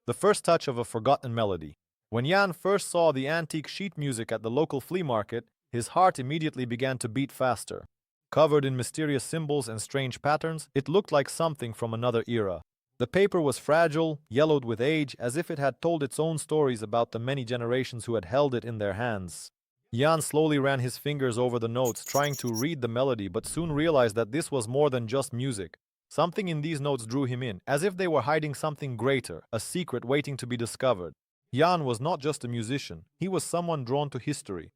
The first touch of a forgotten melody. When Jan first saw the antique sheet music at the local flea market, his heart immediately began to beat faster. Covered in mysterious symbols and strange patterns, it looked like something from another era. The paper was fragile, yellowed with age, as if it had told its own stories about the many generations who had held it in their hands. Jan slowly ran his fingers over the notes, trying to read the melody, but soon realized that this was more than just music. Something in these notes drew him in, as if they were hiding something greater, a secret waiting to be discovered. Jan was not just a musician, he was someone drawn to history,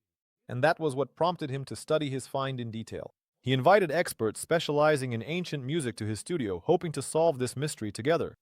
and that was what prompted him to study his find in detail. He invited experts specializing in ancient music to his studio, hoping to solve this mystery together.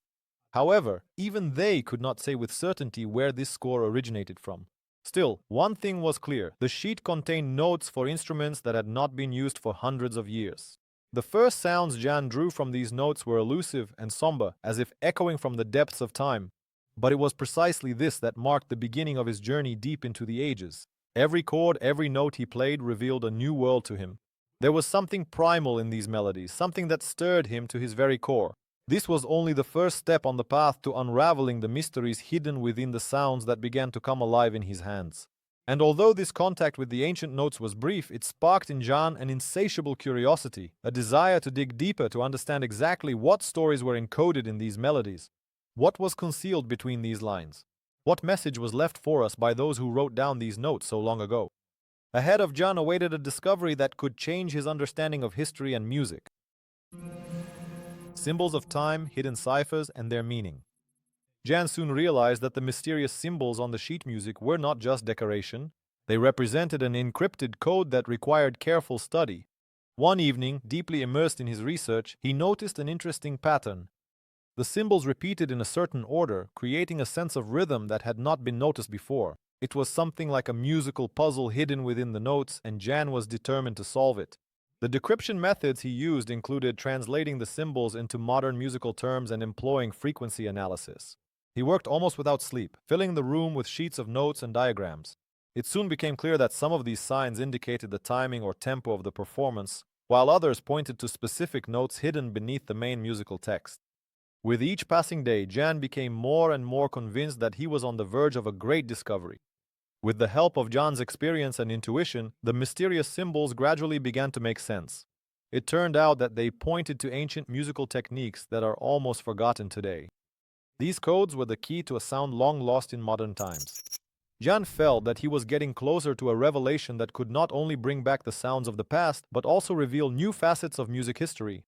However, even they could not say with certainty where this score originated from. Still, one thing was clear: the sheet contained notes for instruments that had not been used for hundreds of years. The first sounds Jan drew from these notes were elusive and somber, as if echoing from the depths of time. But it was precisely this that marked the beginning of his journey deep into the ages. Every chord, every note he played revealed a new world to him. There was something primal in these melodies, something that stirred him to his very core. This was only the first step on the path to unraveling the mysteries hidden within the sounds that began to come alive in his hands. And although this contact with the ancient notes was brief, it sparked in Jan an insatiable curiosity, a desire to dig deeper to understand exactly what stories were encoded in these melodies. What was concealed between these lines? What message was left for us by those who wrote down these notes so long ago? Ahead of Jan awaited a discovery that could change his understanding of history and music. Symbols of time, hidden ciphers, and their meaning. Jan soon realized that the mysterious symbols on the sheet music were not just decoration. They represented an encrypted code that required careful study. One evening, deeply immersed in his research, he noticed an interesting pattern. The symbols repeated in a certain order, creating a sense of rhythm that had not been noticed before. It was something like a musical puzzle hidden within the notes, and Jan was determined to solve it. The decryption methods he used included translating the symbols into modern musical terms and employing frequency analysis. He worked almost without sleep, filling the room with sheets of notes and diagrams. It soon became clear that some of these signs indicated the timing or tempo of the performance, while others pointed to specific notes hidden beneath the main musical text. With each passing day, Jan became more and more convinced that he was on the verge of a great discovery. With the help of Jan's experience and intuition, the mysterious symbols gradually began to make sense. It turned out that they pointed to ancient musical techniques that are almost forgotten today. These codes were the key to a sound long lost in modern times. Jan felt that he was getting closer to a revelation that could not only bring back the sounds of the past, but also reveal new facets of music history.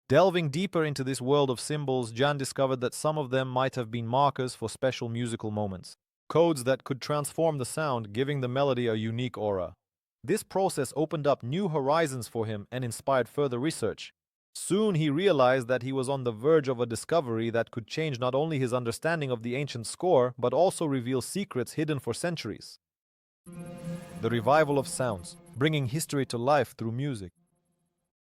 Delving deeper into this world of symbols, Jan discovered that some of them might have been markers for special musical moments. Codes that could transform the sound, giving the melody a unique aura. This process opened up new horizons for him and inspired further research. Soon he realized that he was on the verge of a discovery that could change not only his understanding of the ancient score, but also reveal secrets hidden for centuries. The revival of sounds, bringing history to life through music.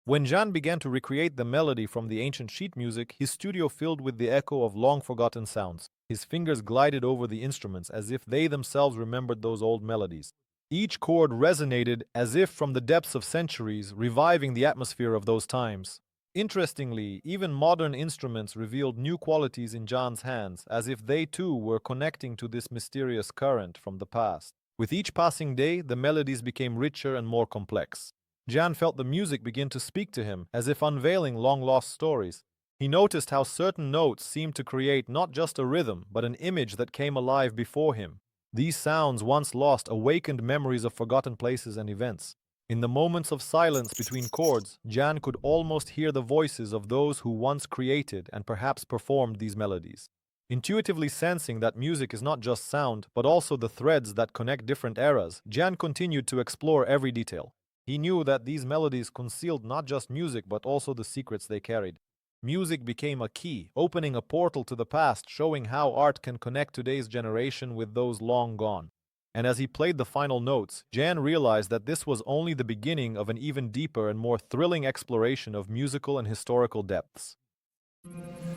When Jan began to recreate the melody from the ancient sheet music, his studio filled with the echo of long-forgotten sounds. His fingers glided over the instruments as if they themselves remembered those old melodies. Each chord resonated as if from the depths of centuries, reviving the atmosphere of those times. Interestingly, even modern instruments revealed new qualities in Jan's hands, as if they too were connecting to this mysterious current from the past. With each passing day, the melodies became richer and more complex. Jan felt the music begin to speak to him, as if unveiling long-lost stories. He noticed how certain notes seemed to create not just a rhythm, but an image that came alive before him. These sounds, once lost, awakened memories of forgotten places and events. In the moments of silence between chords, Jan could almost hear the voices of those who once created and perhaps performed these melodies. Intuitively sensing that music is not just sound, but also the threads that connect different eras, Jan continued to explore every detail. He knew that these melodies concealed not just music, but also the secrets they carried. Music became a key, opening a portal to the past, showing how art can connect today's generation with those long gone. And as he played the final notes, Jan realized that this was only the beginning of an even deeper and more thrilling exploration of musical and historical depths.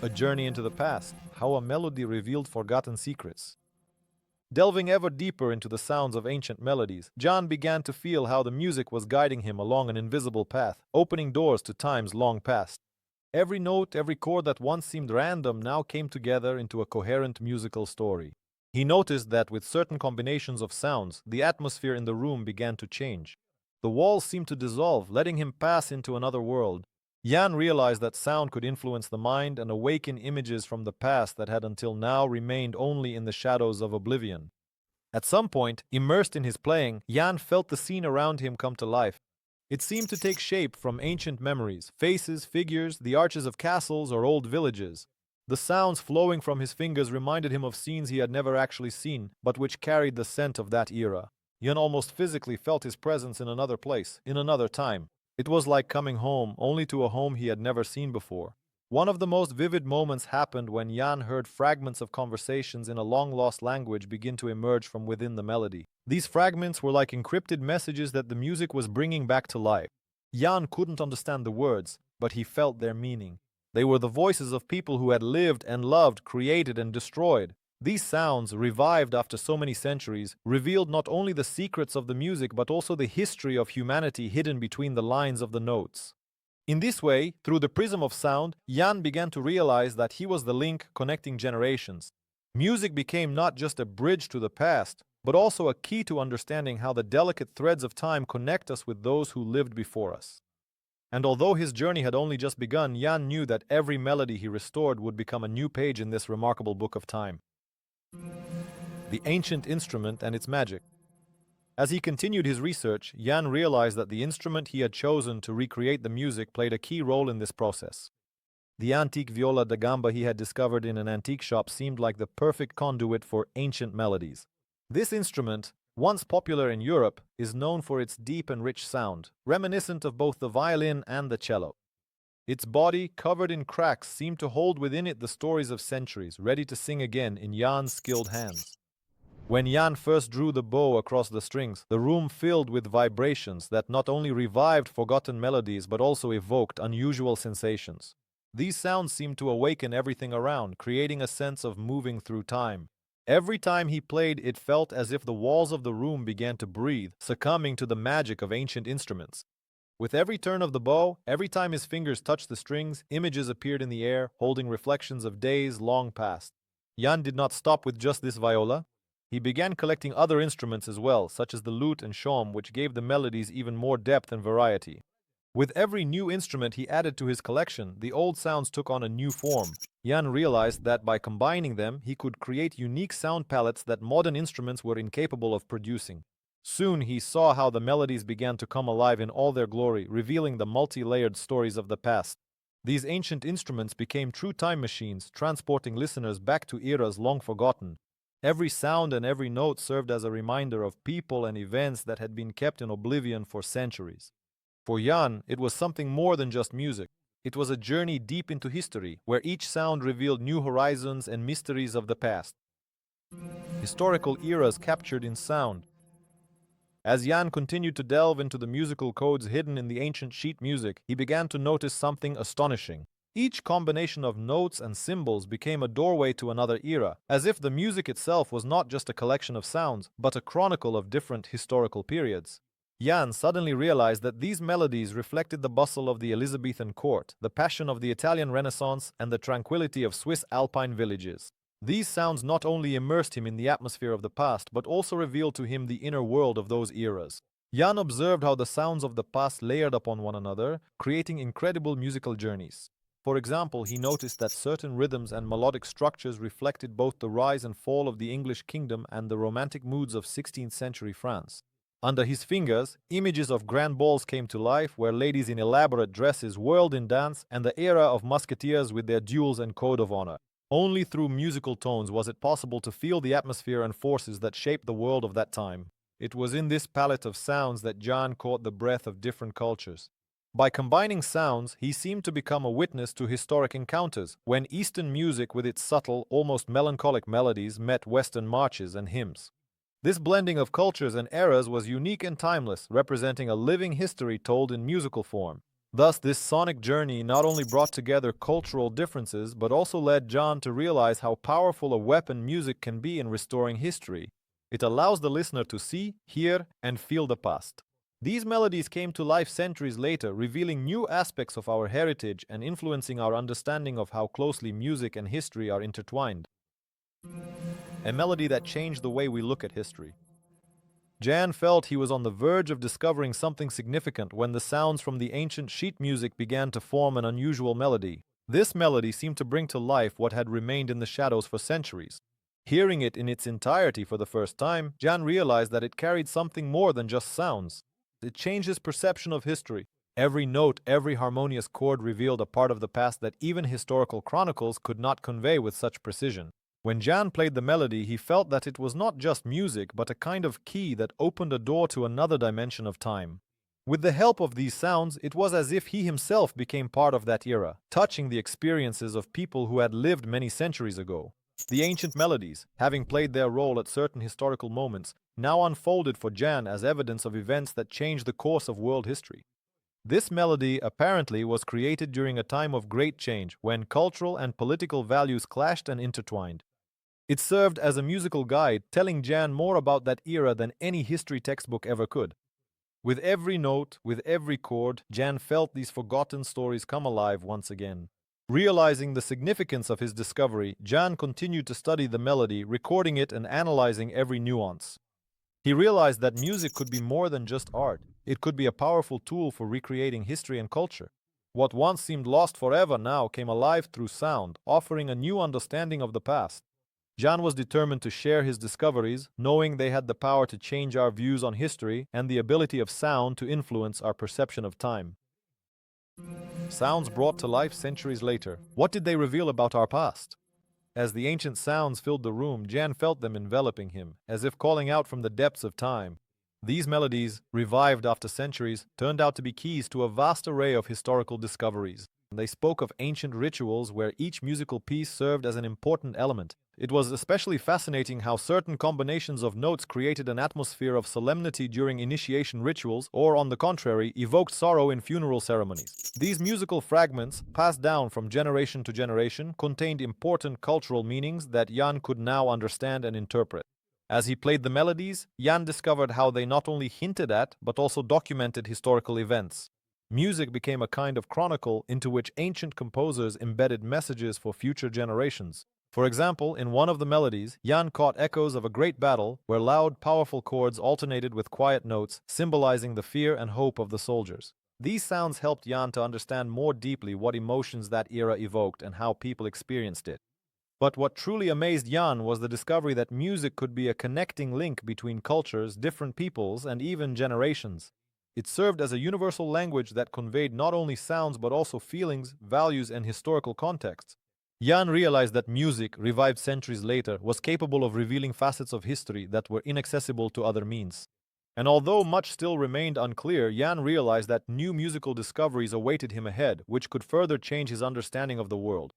A journey into the past, how a melody revealed forgotten secrets. Delving ever deeper into the sounds of ancient melodies, Jan began to feel how the music was guiding him along an invisible path, opening doors to times long past. Every note, every chord that once seemed random now came together into a coherent musical story. He noticed that with certain combinations of sounds, the atmosphere in the room began to change. The walls seemed to dissolve, letting him pass into another world. Jan realized that sound could influence the mind and awaken images from the past that had until now remained only in the shadows of oblivion. At some point, immersed in his playing, Jan felt the scene around him come to life. It seemed to take shape from ancient memories, faces, figures, the arches of castles or old villages. The sounds flowing from his fingers reminded him of scenes he had never actually seen, but which carried the scent of that era. Jan almost physically felt his presence in another place, in another time. It was like coming home, only to a home he had never seen before. One of the most vivid moments happened when Jan heard fragments of conversations in a long-lost language begin to emerge from within the melody. These fragments were like encrypted messages that the music was bringing back to life. Jan couldn't understand the words, but he felt their meaning. They were the voices of people who had lived and loved, created and destroyed. These sounds, revived after so many centuries, revealed not only the secrets of the music but also the history of humanity hidden between the lines of the notes. In this way, through the prism of sound, Jan began to realize that he was the link connecting generations. Music became not just a bridge to the past, but also a key to understanding how the delicate threads of time connect us with those who lived before us. And although his journey had only just begun, Jan knew that every melody he restored would become a new page in this remarkable book of time. The ancient instrument and its magic. As he continued his research, Jan realized that the instrument he had chosen to recreate the music played a key role in this process. The antique viola da gamba he had discovered in an antique shop seemed like the perfect conduit for ancient melodies. This instrument, once popular in Europe, is known for its deep and rich sound, reminiscent of both the violin and the cello. Its body, covered in cracks, seemed to hold within it the stories of centuries, ready to sing again in Jan's skilled hands. When Jan first drew the bow across the strings, the room filled with vibrations that not only revived forgotten melodies but also evoked unusual sensations. These sounds seemed to awaken everything around, creating a sense of moving through time. Every time he played, it felt as if the walls of the room began to breathe, succumbing to the magic of ancient instruments. With every turn of the bow, every time his fingers touched the strings, images appeared in the air, holding reflections of days long past. Jan did not stop with just this viola. He began collecting other instruments as well, such as the lute and shawm, which gave the melodies even more depth and variety. With every new instrument he added to his collection, the old sounds took on a new form. Jan realized that by combining them, he could create unique sound palettes that modern instruments were incapable of producing. Soon he saw how the melodies began to come alive in all their glory, revealing the multi-layered stories of the past. These ancient instruments became true time machines, transporting listeners back to eras long forgotten. Every sound and every note served as a reminder of people and events that had been kept in oblivion for centuries. For Jan, it was something more than just music. It was a journey deep into history, where each sound revealed new horizons and mysteries of the past. Historical eras captured in sound. As Jan continued to delve into the musical codes hidden in the ancient sheet music, he began to notice something astonishing. Each combination of notes and symbols became a doorway to another era, as if the music itself was not just a collection of sounds, but a chronicle of different historical periods. Jan suddenly realized that these melodies reflected the bustle of the Elizabethan court, the passion of the Italian Renaissance, and the tranquility of Swiss alpine villages. These sounds not only immersed him in the atmosphere of the past, but also revealed to him the inner world of those eras. Jan observed how the sounds of the past layered upon one another, creating incredible musical journeys. For example, he noticed that certain rhythms and melodic structures reflected both the rise and fall of the English kingdom and the romantic moods of 16th century France. Under his fingers, images of grand balls came to life, where ladies in elaborate dresses whirled in dance, and the era of musketeers with their duels and code of honor. Only through musical tones was it possible to feel the atmosphere and forces that shaped the world of that time. It was in this palette of sounds that Jan caught the breath of different cultures. By combining sounds, he seemed to become a witness to historic encounters, when Eastern music with its subtle, almost melancholic melodies met Western marches and hymns. This blending of cultures and eras was unique and timeless, representing a living history told in musical form. Thus, this sonic journey not only brought together cultural differences, but also led Jan to realize how powerful a weapon music can be in restoring history. It allows the listener to see, hear, and feel the past. These melodies came to life centuries later, revealing new aspects of our heritage and influencing our understanding of how closely music and history are intertwined. A melody that changed the way we look at history. Jan felt he was on the verge of discovering something significant when the sounds from the ancient sheet music began to form an unusual melody. This melody seemed to bring to life what had remained in the shadows for centuries. Hearing it in its entirety for the first time, Jan realized that it carried something more than just sounds. It changed his perception of history. Every note, every harmonious chord revealed a part of the past that even historical chronicles could not convey with such precision. When Jan played the melody, he felt that it was not just music, but a kind of key that opened a door to another dimension of time. With the help of these sounds, it was as if he himself became part of that era, touching the experiences of people who had lived many centuries ago. The ancient melodies, having played their role at certain historical moments, now unfolded for Jan as evidence of events that changed the course of world history. This melody apparently was created during a time of great change when cultural and political values clashed and intertwined. It served as a musical guide, telling Jan more about that era than any history textbook ever could. With every note, with every chord, Jan felt these forgotten stories come alive once again. Realizing the significance of his discovery, Jan continued to study the melody, recording it and analyzing every nuance. He realized that music could be more than just art. It could be a powerful tool for recreating history and culture. What once seemed lost forever now came alive through sound, offering a new understanding of the past. Jan was determined to share his discoveries, knowing they had the power to change our views on history and the ability of sound to influence our perception of time. Sounds brought to life centuries later. What did they reveal about our past? As the ancient sounds filled the room, Jan felt them enveloping him, as if calling out from the depths of time. These melodies, revived after centuries, turned out to be keys to a vast array of historical discoveries. They spoke of ancient rituals where each musical piece served as an important element. It was especially fascinating how certain combinations of notes created an atmosphere of solemnity during initiation rituals, or on the contrary, evoked sorrow in funeral ceremonies. These musical fragments, passed down from generation to generation, contained important cultural meanings that Jan could now understand and interpret. As he played the melodies, Jan discovered how they not only hinted at, but also documented historical events. Music became a kind of chronicle into which ancient composers embedded messages for future generations. For example, in one of the melodies, Jan caught echoes of a great battle where loud, powerful chords alternated with quiet notes, symbolizing the fear and hope of the soldiers. These sounds helped Jan to understand more deeply what emotions that era evoked and how people experienced it. But what truly amazed Jan was the discovery that music could be a connecting link between cultures, different peoples, and even generations. It served as a universal language that conveyed not only sounds but also feelings, values, and historical contexts. Jan realized that music, revived centuries later, was capable of revealing facets of history that were inaccessible to other means. And although much still remained unclear, Jan realized that new musical discoveries awaited him ahead, which could further change his understanding of the world.